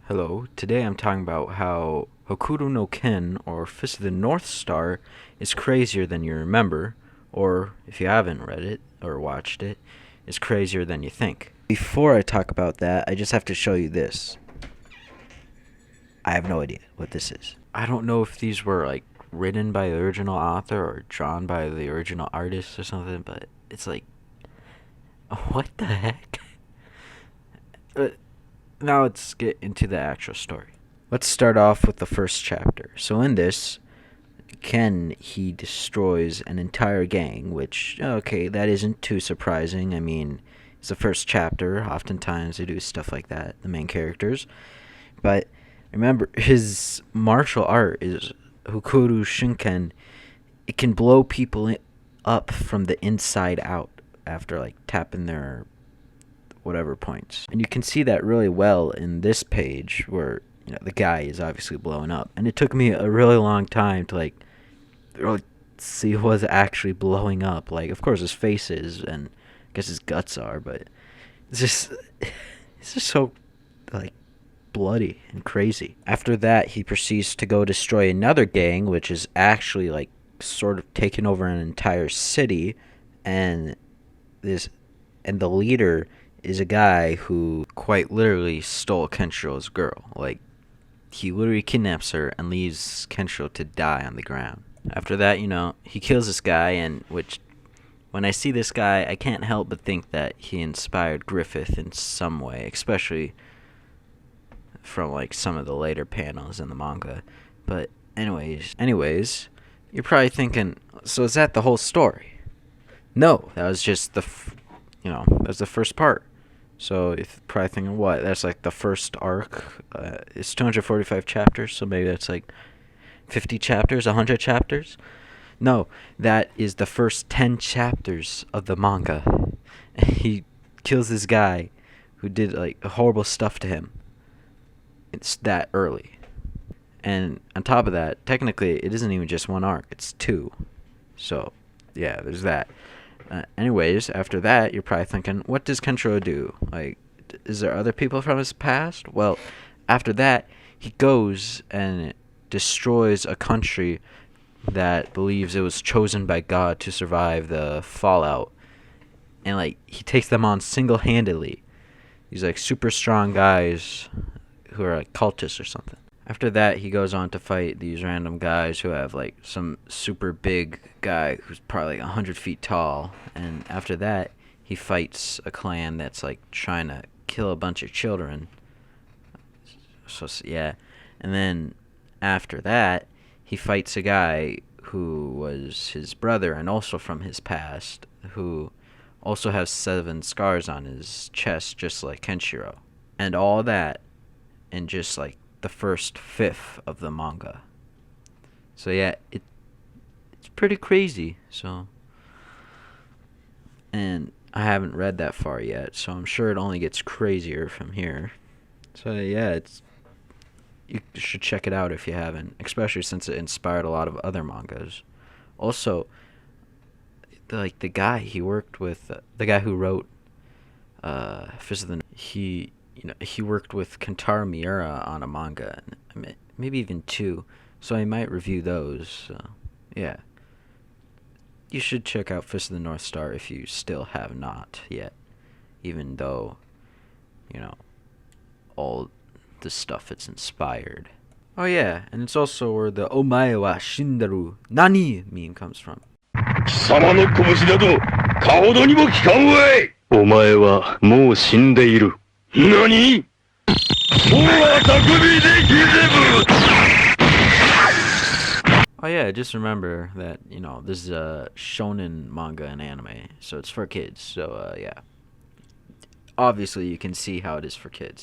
Hello, today I'm talking about how Hokuto no Ken, or Fist of the North Star, is crazier than you remember, or if you haven't read it or watched it, is crazier than you think. Before I talk about that, I just have to show you this. I have no idea what this is. I don't know if these were like written by the original author or drawn by the original artist or something, but it's like, what the heck? Now let's get into the actual story. Let's start off with the first chapter. So in this, Ken, he destroys an entire gang, which, okay, that isn't too surprising. I mean, it's the first chapter. Oftentimes they do stuff like that, the main characters. But remember, his martial art is Hokuru Shinken. It can blow people up from the inside out after, like, tapping their whatever points. And you can see that really well in this page where, the guy is obviously blowing up. And it took me a really long time to, like, really see who was actually blowing up. Like, of course his face is, and I guess his guts are, but it's just so, like, bloody and crazy. After that, he proceeds to go destroy another gang, which is actually, like, sort of taking over an entire city, and the leader is a guy who quite literally stole Kenshiro's girl. Like, he literally kidnaps her and leaves Kenshiro to die on the ground. After that, he kills this guy, and which, when I see this guy, I can't help but think that he inspired Griffith in some way, especially from, like, some of the later panels in the manga. But anyways, you're probably thinking, so is that the whole story? No, that was just that was the first part. So you're probably thinking, what? That's like the first arc. It's 245 chapters, so maybe that's like 50 chapters, 100 chapters. No, that is the first 10 chapters of the manga. He kills this guy who did, like, horrible stuff to him. It's that early. And on top of that, technically, it isn't even just one arc. It's two. So, yeah, there's that. Anyways, after that, you're probably thinking, what does Kenshiro do? Like, is there other people from his past? Well, after that, he goes and destroys a country that believes it was chosen by God to survive the fallout. And, like, he takes them on single-handedly. These, like, super strong guys who are, like, cultists or something. After that, he goes on to fight these random guys who have, like, some super big guy who's probably like 100 feet tall. And after that, he fights a clan that's, like, trying to kill a bunch of children. So, yeah. And then after that, he fights a guy who was his brother and also from his past, who also has 7 scars on his chest, just like Kenshiro. And all that in just, like, the first fifth of the manga. So yeah, it's pretty crazy. So, and I haven't read that far yet, so I'm sure it only gets crazier from here. So yeah, you should check it out if you haven't, especially since it inspired a lot of other mangas. Also, the guy he worked with, the guy who wrote Fist of the he worked with Kentaro Miura on a manga, maybe even 2, so I might review those. So, yeah. You should check out Fist of the North Star if you still have not yet, even though, all the stuff it's inspired. Oh yeah, and it's also where the "Omae wa shindaru nani" meme comes from. 貴様の拳などかほどにも効かんわい。お前はもう死んでいる。何？もうは匠でギゼブ。 Oh yeah, just remember that, this is a shonen manga and anime, so it's for kids. So yeah, obviously you can see how it is for kids.